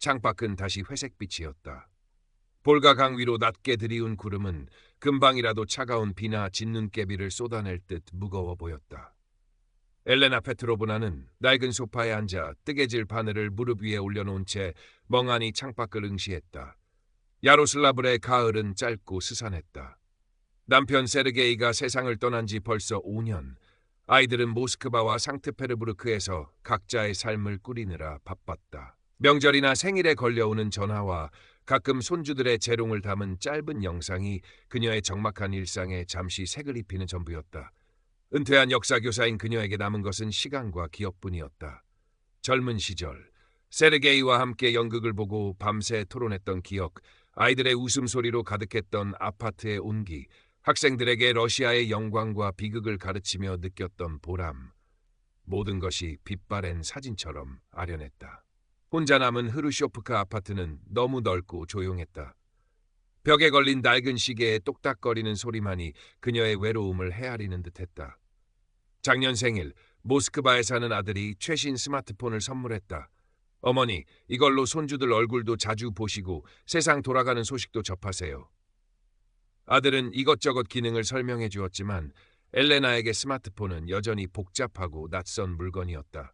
창밖은 다시 회색빛이었다. 볼가 강 위로 낮게 들이운 구름은 금방이라도 차가운 비나 진눈깨비를 쏟아낼 듯 무거워 보였다. 엘레나 페트로브나는 낡은 소파에 앉아 뜨개질 바늘을 무릎 위에 올려놓은 채 멍하니 창밖을 응시했다. 야로슬라블의 가을은 짧고 스산했다. 남편 세르게이가 세상을 떠난 지 벌써 5년. 아이들은 모스크바와 상트페르부르크에서 각자의 삶을 꾸리느라 바빴다. 명절이나 생일에 걸려오는 전화와 가끔 손주들의 재롱을 담은 짧은 영상이 그녀의 적막한 일상에 잠시 색을 입히는 전부였다. 은퇴한 역사교사인 그녀에게 남은 것은 시간과 기억뿐이었다. 젊은 시절, 세르게이와 함께 연극을 보고 밤새 토론했던 기억, 아이들의 웃음소리로 가득했던 아파트의 온기, 학생들에게 러시아의 영광과 비극을 가르치며 느꼈던 보람. 모든 것이 빛바랜 사진처럼 아련했다. 혼자 남은 흐루쇼프카 아파트는 너무 넓고 조용했다. 벽에 걸린 낡은 시계의 똑딱거리는 소리만이 그녀의 외로움을 헤아리는 듯했다. 작년 생일, 모스크바에 사는 아들이 최신 스마트폰을 선물했다. 어머니, 이걸로 손주들 얼굴도 자주 보시고 세상 돌아가는 소식도 접하세요. 아들은 이것저것 기능을 설명해 주었지만 엘레나에게 스마트폰은 여전히 복잡하고 낯선 물건이었다.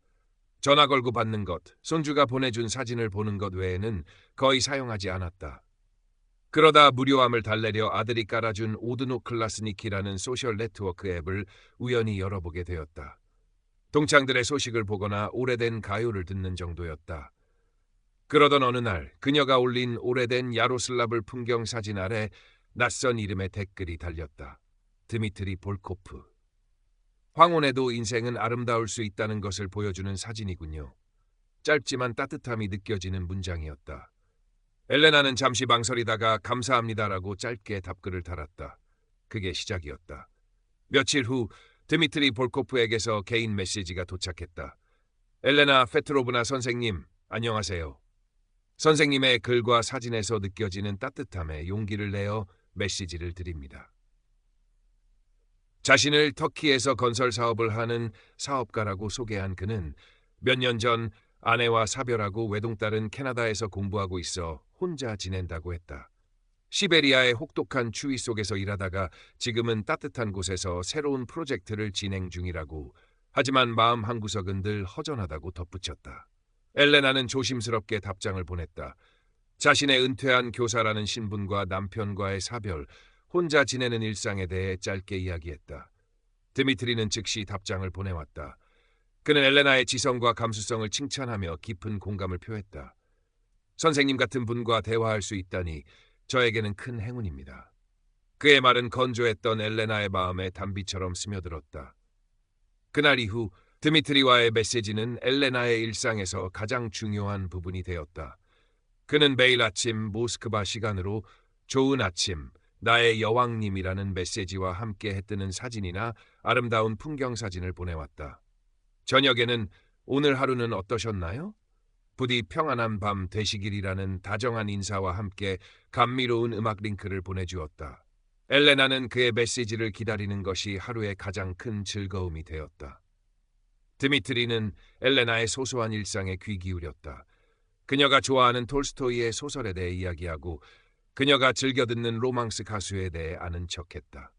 전화 걸고 받는 것, 손주가 보내준 사진을 보는 것 외에는 거의 사용하지 않았다. 그러다 무료함을 달래려 아들이 깔아준 오드노 클라스니키라는 소셜 네트워크 앱을 우연히 열어보게 되었다. 동창들의 소식을 보거나 오래된 가요를 듣는 정도였다. 그러던 어느 날 그녀가 올린 오래된 야로슬라블 풍경 사진 아래 낯선 이름의 댓글이 달렸다. 드미트리 볼코프. 황혼에도 인생은 아름다울 수 있다는 것을 보여주는 사진이군요. 짧지만 따뜻함이 느껴지는 문장이었다. 엘레나는 잠시 망설이다가 감사합니다라고 짧게 답글을 달았다. 그게 시작이었다. 며칠 후 드미트리 볼코프에게서 개인 메시지가 도착했다. 엘레나 페트로브나 선생님, 안녕하세요. 선생님의 글과 사진에서 느껴지는 따뜻함에 용기를 내어 메시지를 드립니다. 자신을 터키에서 건설 사업을 하는 사업가라고 소개한 그는 몇 년 전 아내와 사별하고 외동딸은 캐나다에서 공부하고 있어 혼자 지낸다고 했다. 시베리아의 혹독한 추위 속에서 일하다가 지금은 따뜻한 곳에서 새로운 프로젝트를 진행 중이라고, 하지만 마음 한구석은 늘 허전하다고 덧붙였다. 엘레나는 조심스럽게 답장을 보냈다. 자신의 은퇴한 교사라는 신분과 남편과의 사별, 혼자 지내는 일상에 대해 짧게 이야기했다. 드미트리는 즉시 답장을 보내왔다. 그는 엘레나의 지성과 감수성을 칭찬하며 깊은 공감을 표했다. 선생님 같은 분과 대화할 수 있다니 저에게는 큰 행운입니다. 그의 말은 건조했던 엘레나의 마음에 단비처럼 스며들었다. 그날 이후 드미트리와의 메시지는 엘레나의 일상에서 가장 중요한 부분이 되었다. 그는 매일 아침 모스크바 시간으로 좋은 아침, 나의 여왕님이라는 메시지와 함께 해뜨는 사진이나 아름다운 풍경 사진을 보내왔다. 저녁에는 오늘 하루는 어떠셨나요? 부디 평안한 밤 되시길이라는 다정한 인사와 함께 감미로운 음악 링크를 보내주었다. 엘레나는 그의 메시지를 기다리는 것이 하루의 가장 큰 즐거움이 되었다. 드미트리는 엘레나의 소소한 일상에 귀 기울였다. 그녀가 좋아하는 톨스토이의 소설에 대해 이야기하고 그녀가 즐겨 듣는 로망스 가수에 대해 아는 척했다.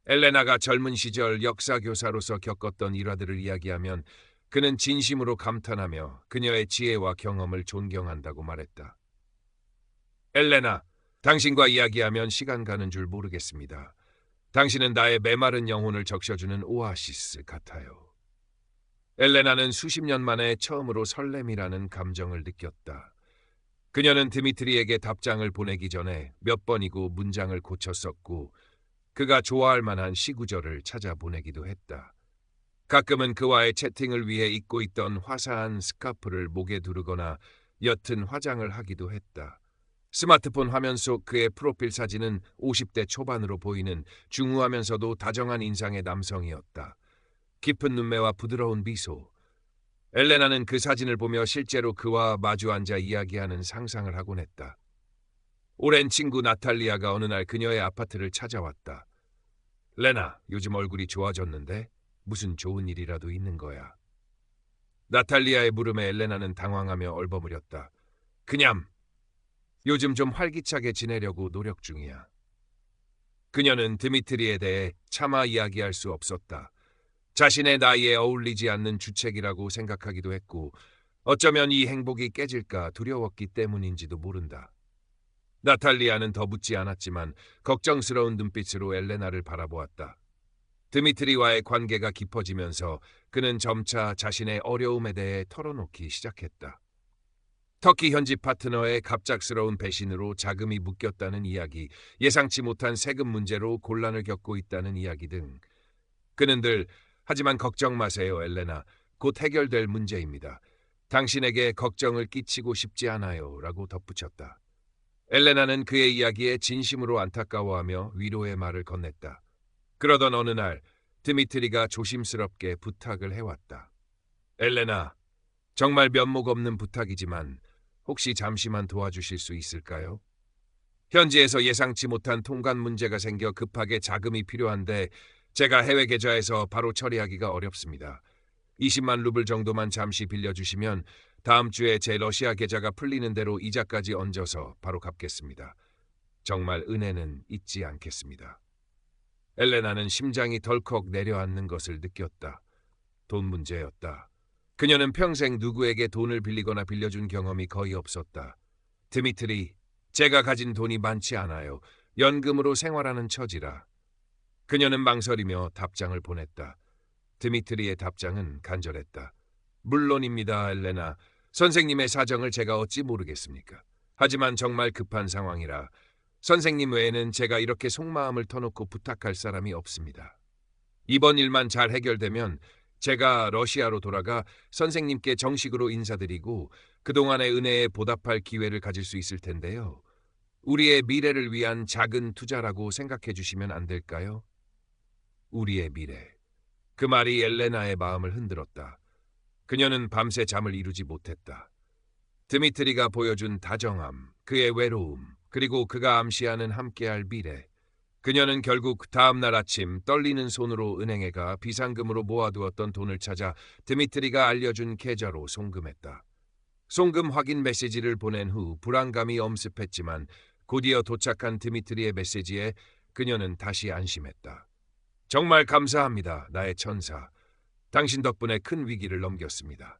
엘레나가 젊은 시절 역사교사로서 겪었던 일화들을 이야기하면 그는 진심으로 감탄하며 그녀의 지혜와 경험을 존경한다고 말했다. 엘레나, 당신과 이야기하면 시간 가는 줄 모르겠습니다. 당신은 나의 메마른 영혼을 적셔주는 오아시스 같아요. 엘레나는 수십 년 만에 처음으로 설렘이라는 감정을 느꼈다. 그녀는 드미트리에게 답장을 보내기 전에 몇 번이고 문장을 고쳤었고 그가 좋아할 만한 시구절을 찾아보내기도 했다. 가끔은 그와의 채팅을 위해 입고 있던 화사한 스카프를 목에 두르거나 옅은 화장을 하기도 했다. 스마트폰 화면 속 그의 프로필 사진은 50대 초반으로 보이는 중후하면서도 다정한 인상의 남성이었다. 깊은 눈매와 부드러운 미소. 엘레나는 그 사진을 보며 실제로 그와 마주 앉아 이야기하는 상상을 하곤 했다. 오랜 친구 나탈리아가 어느 날 그녀의 아파트를 찾아왔다. 레나, 요즘 얼굴이 좋아졌는데 무슨 좋은 일이라도 있는 거야. 나탈리아의 물음에 엘레나는 당황하며 얼버무렸다. 그냥 요즘 좀 활기차게 지내려고 노력 중이야. 그녀는 드미트리에 대해 차마 이야기할 수 없었다. 자신의 나이에 어울리지 않는 주책이라고 생각하기도 했고 어쩌면 이 행복이 깨질까 두려웠기 때문인지도 모른다. 나탈리아는 더 묻지 않았지만 걱정스러운 눈빛으로 엘레나를 바라보았다. 드미트리와의 관계가 깊어지면서 그는 점차 자신의 어려움에 대해 털어놓기 시작했다. 터키 현지 파트너의 갑작스러운 배신으로 자금이 묶였다는 이야기, 예상치 못한 세금 문제로 곤란을 겪고 있다는 이야기 등. 그는 늘 하지만 걱정 마세요, 엘레나. 곧 해결될 문제입니다. 당신에게 걱정을 끼치고 싶지 않아요. 라고 덧붙였다. 엘레나는 그의 이야기에 진심으로 안타까워하며 위로의 말을 건넸다. 그러던 어느 날 드미트리가 조심스럽게 부탁을 해왔다. 엘레나, 정말 면목 없는 부탁이지만 혹시 잠시만 도와주실 수 있을까요? 현지에서 예상치 못한 통관 문제가 생겨 급하게 자금이 필요한데 제가 해외 계좌에서 바로 처리하기가 어렵습니다. 20만 루블 정도만 잠시 빌려주시면 다음 주에 제 러시아 계좌가 풀리는 대로 이자까지 얹어서 바로 갚겠습니다. 정말 은혜는 잊지 않겠습니다. 엘레나는 심장이 덜컥 내려앉는 것을 느꼈다. 돈 문제였다. 그녀는 평생 누구에게 돈을 빌리거나 빌려준 경험이 거의 없었다. 드미트리, 제가 가진 돈이 많지 않아요. 연금으로 생활하는 처지라. 그녀는 망설이며 답장을 보냈다. 드미트리의 답장은 간절했다. 물론입니다, 엘레나. 선생님의 사정을 제가 어찌 모르겠습니까? 하지만 정말 급한 상황이라 선생님 외에는 제가 이렇게 속마음을 터놓고 부탁할 사람이 없습니다. 이번 일만 잘 해결되면 제가 러시아로 돌아가 선생님께 정식으로 인사드리고 그동안의 은혜에 보답할 기회를 가질 수 있을 텐데요. 우리의 미래를 위한 작은 투자라고 생각해 주시면 안 될까요? 우리의 미래. 그 말이 엘레나의 마음을 흔들었다. 그녀는 밤새 잠을 이루지 못했다. 드미트리가 보여준 다정함, 그의 외로움, 그리고 그가 암시하는 함께할 미래. 그녀는 결국 다음 날 아침 떨리는 손으로 은행에 가 비상금으로 모아두었던 돈을 찾아 드미트리가 알려준 계좌로 송금했다. 송금 확인 메시지를 보낸 후 불안감이 엄습했지만 곧이어 도착한 드미트리의 메시지에 그녀는 다시 안심했다. 정말 감사합니다, 나의 천사. 당신 덕분에 큰 위기를 넘겼습니다.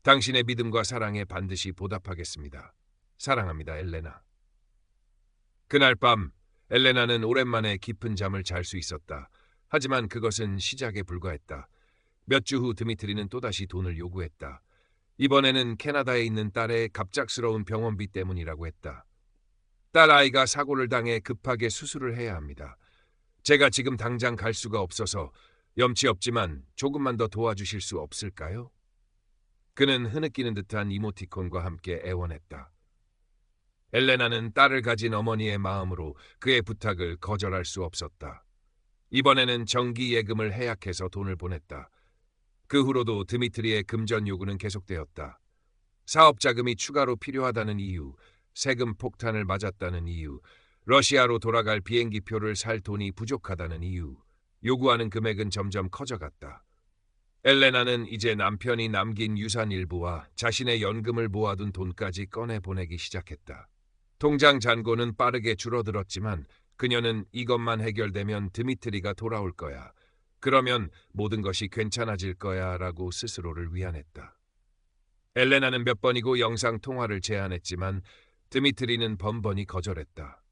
당신의 믿음과 사랑에 반드시 보답하겠습니다. 사랑합니다, 엘레나. 그날 밤 엘레나는 오랜만에 깊은 잠을 잘 수 있었다. 하지만 그것은 시작에 불과했다. 몇 주 후 드미트리는 또다시 돈을 요구했다. 이번에는 캐나다에 있는 딸의 갑작스러운 병원비 때문이라고 했다. 딸 아이가 사고를 당해 급하게 수술을 해야 합니다. 제가 지금 당장 갈 수가 없어서 염치 없지만 조금만 더 도와주실 수 없을까요? 그는 흐느끼는 듯한 이모티콘과 함께 애원했다. 엘레나는 딸을 가진 어머니의 마음으로 그의 부탁을 거절할 수 없었다. 이번에는 정기 예금을 해약해서 돈을 보냈다. 그 후로도 드미트리의 금전 요구는 계속되었다. 사업 자금이 추가로 필요하다는 이유, 세금 폭탄을 맞았다는 이유, 러시아로 돌아갈 비행기표를 살 돈이 부족하다는 이유, 요구하는 금액은 점점 커져갔다. 엘레나는 이제 남편이 남긴 유산 일부와 자신의 연금을 모아둔 돈까지 꺼내 보내기 시작했다. 통장 잔고는 빠르게 줄어들었지만 그녀는 이것만 해결되면 드미트리가 돌아올 거야. 그러면 모든 것이 괜찮아질 거야 라고 스스로를 위안했다. 엘레나는 몇 번이고 영상 통화를 제안했지만 드미트리는 번번이 거절했다.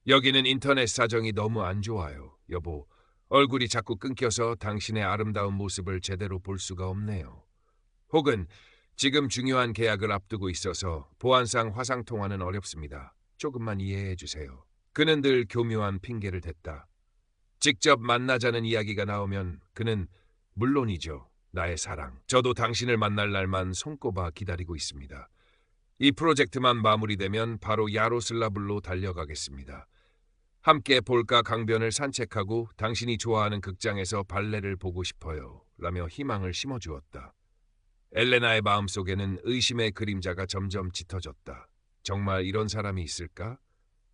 여기는 인터넷 사정이 너무 안 좋아요, 여보. 얼굴이 자꾸 끊겨서 당신의 아름다운 모습을 제대로 볼 수가 없네요. 혹은 지금 중요한 계약을 앞두고 있어서 보안상 화상통화는 어렵습니다. 조금만 이해해 주세요. 그는 늘 교묘한 핑계를 댔다. 직접 만나자는 이야기가 나오면 그는 물론이죠. 나의 사랑. 저도 당신을 만날 날만 손꼽아 기다리고 있습니다. 이 프로젝트만 마무리되면 바로 야로슬라블로 달려가겠습니다. 함께 볼가 강변을 산책하고 당신이 좋아하는 극장에서 발레를 보고 싶어요. 라며 희망을 심어주었다. 엘레나의 마음속에는 의심의 그림자가 점점 짙어졌다. 정말 이런 사람이 있을까?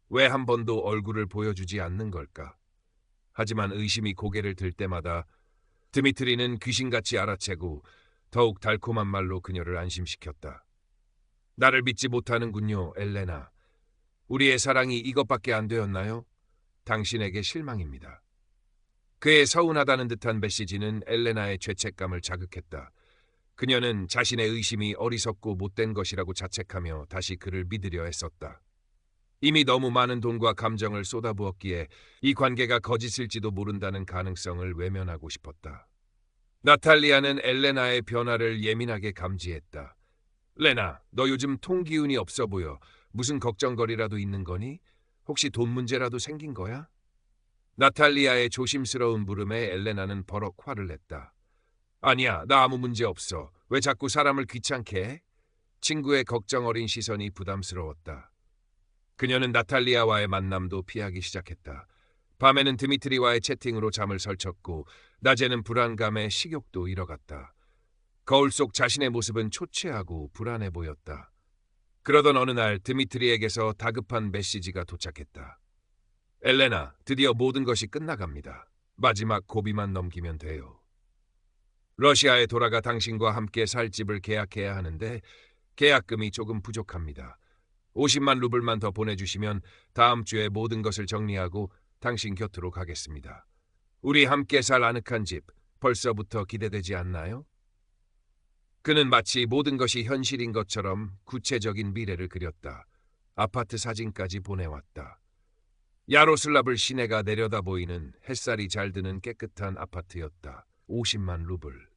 왜 한 번도 얼굴을 보여주지 않는 걸까? 하지만 의심이 고개를 들 때마다 드미트리는 귀신같이 알아채고 더욱 달콤한 말로 그녀를 안심시켰다. 나를 믿지 못하는군요, 엘레나. 우리의 사랑이 이것밖에 안 되었나요? 당신에게 실망입니다. 그의 서운하다는 듯한 메시지는 엘레나의 죄책감을 자극했다. 그녀는 자신의 의심이 어리석고 못된 것이라고 자책하며 다시 그를 믿으려 했었다. 이미 너무 많은 돈과 감정을 쏟아부었기에 이 관계가 거짓일지도 모른다는 가능성을 외면하고 싶었다. 나탈리아는 엘레나의 변화를 예민하게 감지했다. 레나, 너 요즘 통기운이 없어 보여. 무슨 걱정거리라도 있는 거니? 혹시 돈 문제라도 생긴 거야? 나탈리아의 조심스러운 물음에 엘레나는 버럭 화를 냈다. 아니야, 나 아무 문제 없어. 왜 자꾸 사람을 귀찮게 해? 친구의 걱정 어린 시선이 부담스러웠다. 그녀는 나탈리아와의 만남도 피하기 시작했다. 밤에는 드미트리와의 채팅으로 잠을 설쳤고 낮에는 불안감에 식욕도 잃어갔다. 거울 속 자신의 모습은 초췌하고 불안해 보였다. 그러던 어느 날 드미트리에게서 다급한 메시지가 도착했다. 엘레나, 드디어 모든 것이 끝나갑니다. 마지막 고비만 넘기면 돼요. 러시아에 돌아가 당신과 함께 살 집을 계약해야 하는데 계약금이 조금 부족합니다. 50만 루블만 더 보내주시면 다음 주에 모든 것을 정리하고 당신 곁으로 가겠습니다. 우리 함께 살 아늑한 집, 벌써부터 기대되지 않나요? 그는 마치 모든 것이 현실인 것처럼 구체적인 미래를 그렸다. 아파트 사진까지 보내왔다. 야로슬라블 시내가 내려다 보이는 햇살이 잘 드는 깨끗한 아파트였다. 50만 루블.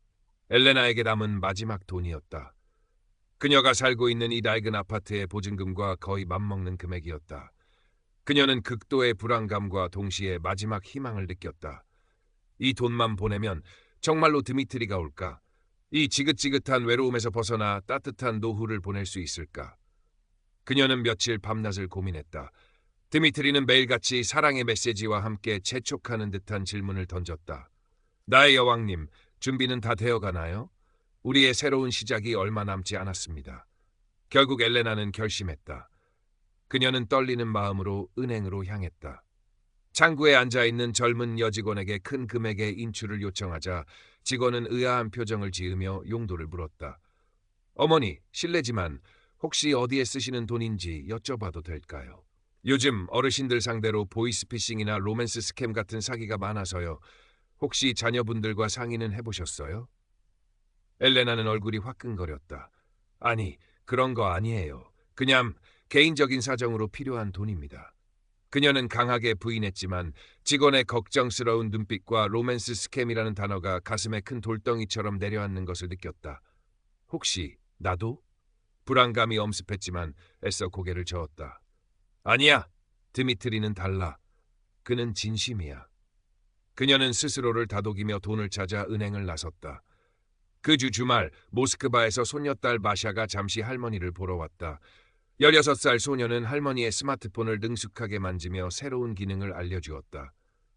엘레나에게 남은 마지막 돈이었다. 그녀가 살고 있는 이 낡은 아파트의 보증금과 거의 맞먹는 금액이었다. 그녀는 극도의 불안감과 동시에 마지막 희망을 느꼈다. 이 돈만 보내면 정말로 드미트리가 올까? 이 지긋지긋한 외로움에서 벗어나 따뜻한 노후를 보낼 수 있을까? 그녀는 며칠 밤낮을 고민했다. 드미트리는 매일같이 사랑의 메시지와 함께 재촉하는 듯한 질문을 던졌다. 나의 여왕님, 준비는 다 되어가나요? 우리의 새로운 시작이 얼마 남지 않았습니다. 결국 엘레나는 결심했다. 그녀는 떨리는 마음으로 은행으로 향했다. 창구에 앉아있는 젊은 여직원에게 큰 금액의 인출을 요청하자 직원은 의아한 표정을 지으며 용도를 물었다. 어머니, 실례지만 혹시 어디에 쓰시는 돈인지 여쭤봐도 될까요? 요즘 어르신들 상대로 보이스피싱이나 로맨스 스캠 같은 사기가 많아서요. 혹시 자녀분들과 상의는 해보셨어요? 엘레나는 얼굴이 화끈거렸다. 아니, 그런 거 아니에요. 그냥 개인적인 사정으로 필요한 돈입니다. 그녀는 강하게 부인했지만 직원의 걱정스러운 눈빛과 로맨스 스캠이라는 단어가 가슴에 큰 돌덩이처럼 내려앉는 것을 느꼈다. 혹시 나도? 불안감이 엄습했지만 애써 고개를 저었다. 아니야, 드미트리는 달라. 그는 진심이야. 그녀는 스스로를 다독이며 돈을 찾아 은행을 나섰다. 그 주 주말 모스크바에서 손녀딸 마샤가 잠시 할머니를 보러 왔다. 16살 소녀는 할머니의 스마트폰을 능숙하게 만지며 새로운 기능을 알려주었다.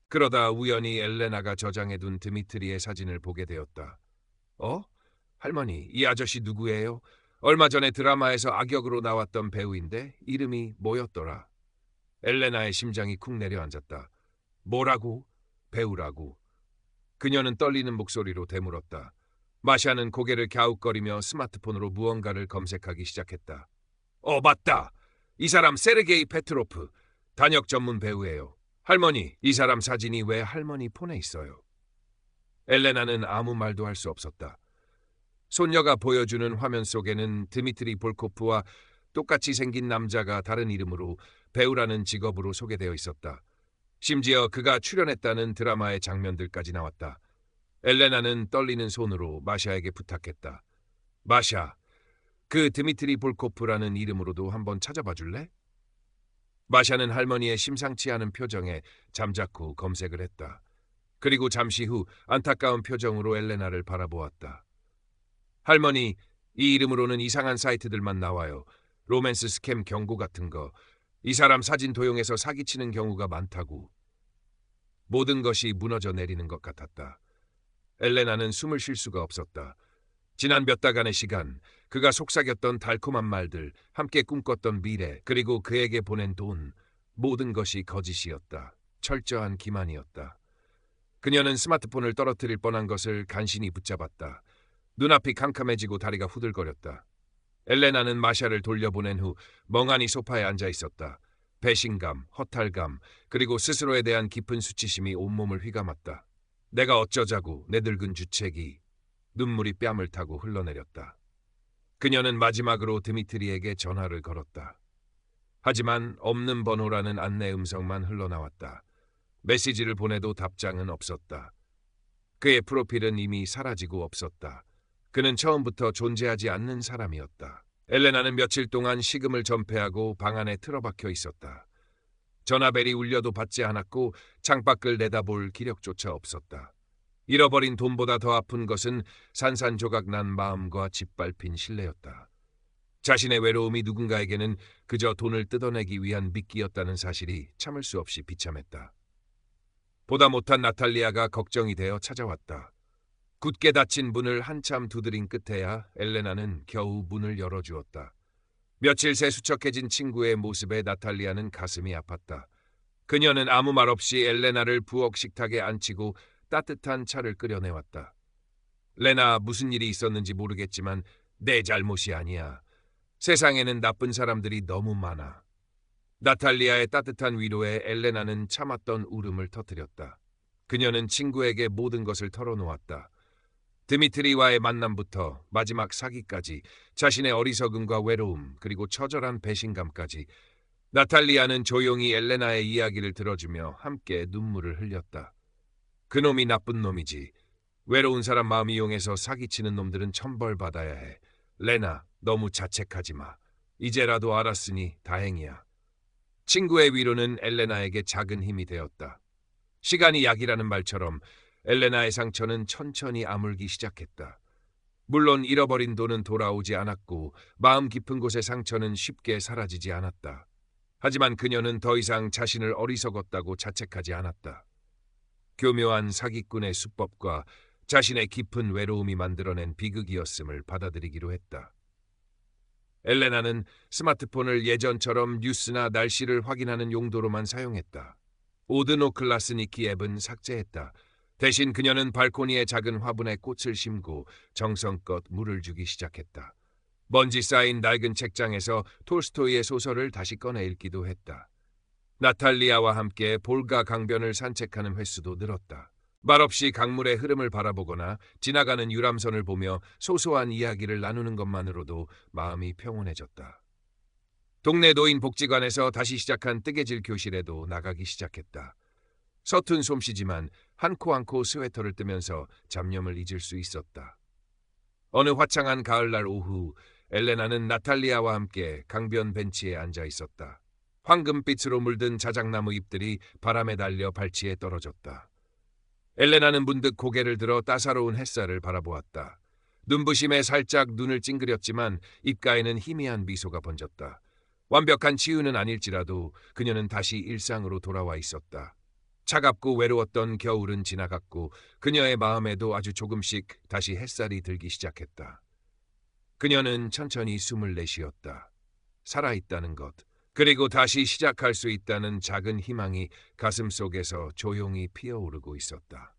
그러다 우연히 엘레나가 저장해둔 드미트리의 사진을 보게 되었다. 어? 할머니, 이 아저씨 누구예요? 얼마 전에 드라마에서 악역으로 나왔던 배우인데 이름이 뭐였더라? 엘레나의 심장이 쿵 내려앉았다. 뭐라고? 배우라고. 그녀는 떨리는 목소리로 되물었다. 마샤는 고개를 갸웃거리며 스마트폰으로 무언가를 검색하기 시작했다. 맞다. 이 사람 세르게이 페트로프. 단역 전문 배우예요. 할머니, 이 사람 사진이 왜 할머니 폰에 있어요? 엘레나는 아무 말도 할 수 없었다. 손녀가 보여주는 화면 속에는 드미트리 볼코프와 똑같이 생긴 남자가 다른 이름으로 배우라는 직업으로 소개되어 있었다. 심지어 그가 출연했다는 드라마의 장면들까지 나왔다. 엘레나는 떨리는 손으로 마샤에게 부탁했다. 마샤, 그 드미트리 볼코프라는 이름으로도 한번 찾아봐 줄래? 마샤는 할머니의 심상치 않은 표정에 잠자코 검색을 했다. 그리고 잠시 후 안타까운 표정으로 엘레나를 바라보았다. 할머니, 이 이름으로는 이상한 사이트들만 나와요. 로맨스 스캠 경고 같은 거. 이 사람 사진 도용해서 사기치는 경우가 많다고. 모든 것이 무너져 내리는 것 같았다. 엘레나는 숨을 쉴 수가 없었다. 지난 몇 달간의 시간, 그가 속삭였던 달콤한 말들, 함께 꿈꿨던 미래, 그리고 그에게 보낸 돈, 모든 것이 거짓이었다. 철저한 기만이었다. 그녀는 스마트폰을 떨어뜨릴 뻔한 것을 간신히 붙잡았다. 눈앞이 캄캄해지고 다리가 후들거렸다. 엘레나는 마샤를 돌려보낸 후 멍하니 소파에 앉아 있었다. 배신감, 허탈감, 그리고 스스로에 대한 깊은 수치심이 온몸을 휘감았다. 내가 어쩌자고 내 늙은 주책이. 눈물이 뺨을 타고 흘러내렸다. 그녀는 마지막으로 드미트리에게 전화를 걸었다. 하지만 없는 번호라는 안내 음성만 흘러나왔다. 메시지를 보내도 답장은 없었다. 그의 프로필은 이미 사라지고 없었다. 그는 처음부터 존재하지 않는 사람이었다. 엘레나는 며칠 동안 식음을 전폐하고 방 안에 틀어박혀 있었다. 전화벨이 울려도 받지 않았고 창밖을 내다볼 기력조차 없었다. 잃어버린 돈보다 더 아픈 것은 산산조각 난 마음과 짓밟힌 신뢰였다. 자신의 외로움이 누군가에게는 그저 돈을 뜯어내기 위한 미끼였다는 사실이 참을 수 없이 비참했다. 보다 못한 나탈리아가 걱정이 되어 찾아왔다. 굳게 닫힌 문을 한참 두드린 끝에야 엘레나는 겨우 문을 열어주었다. 며칠 새 수척해진 친구의 모습에 나탈리아는 가슴이 아팠다. 그녀는 아무 말 없이 엘레나를 부엌 식탁에 앉히고 따뜻한 차를 끓여내왔다. 레나, 무슨 일이 있었는지 모르겠지만 내 잘못이 아니야. 세상에는 나쁜 사람들이 너무 많아. 나탈리아의 따뜻한 위로에 엘레나는 참았던 울음을 터뜨렸다. 그녀는 친구에게 모든 것을 털어놓았다. 드미트리와의 만남부터 마지막 사기까지, 자신의 어리석음과 외로움, 그리고 처절한 배신감까지 나탈리아는 조용히 엘레나의 이야기를 들어주며 함께 눈물을 흘렸다. 그놈이 나쁜 놈이지. 외로운 사람 마음 이용해서 사기치는 놈들은 천벌받아야 해. 레나, 너무 자책하지 마. 이제라도 알았으니 다행이야. 친구의 위로는 엘레나에게 작은 힘이 되었다. 시간이 약이라는 말처럼 엘레나의 상처는 천천히 아물기 시작했다. 물론 잃어버린 돈은 돌아오지 않았고 마음 깊은 곳의 상처는 쉽게 사라지지 않았다. 하지만 그녀는 더 이상 자신을 어리석었다고 자책하지 않았다. 교묘한 사기꾼의 수법과 자신의 깊은 외로움이 만들어낸 비극이었음을 받아들이기로 했다. 엘레나는 스마트폰을 예전처럼 뉴스나 날씨를 확인하는 용도로만 사용했다. 오드노클라스니키 앱은 삭제했다. 대신 그녀는 발코니의 작은 화분에 꽃을 심고 정성껏 물을 주기 시작했다. 먼지 쌓인 낡은 책장에서 톨스토이의 소설을 다시 꺼내 읽기도 했다. 나탈리아와 함께 볼가 강변을 산책하는 횟수도 늘었다. 말없이 강물의 흐름을 바라보거나 지나가는 유람선을 보며 소소한 이야기를 나누는 것만으로도 마음이 평온해졌다. 동네 노인복지관에서 다시 시작한 뜨개질 교실에도 나가기 시작했다. 서툰 솜씨지만 한 코 한 코 스웨터를 뜨면서 잡념을 잊을 수 있었다. 어느 화창한 가을날 오후, 엘레나는 나탈리아와 함께 강변 벤치에 앉아 있었다. 황금빛으로 물든 자작나무 잎들이 바람에 달려 발치에 떨어졌다. 엘레나는 문득 고개를 들어 따사로운 햇살을 바라보았다. 눈부심에 살짝 눈을 찡그렸지만 입가에는 희미한 미소가 번졌다. 완벽한 치유는 아닐지라도 그녀는 다시 일상으로 돌아와 있었다. 차갑고 외로웠던 겨울은 지나갔고 그녀의 마음에도 아주 조금씩 다시 햇살이 들기 시작했다. 그녀는 천천히 숨을 내쉬었다. 살아있다는 것, 그리고 다시 시작할 수 있다는 작은 희망이 가슴속에서 조용히 피어오르고 있었다.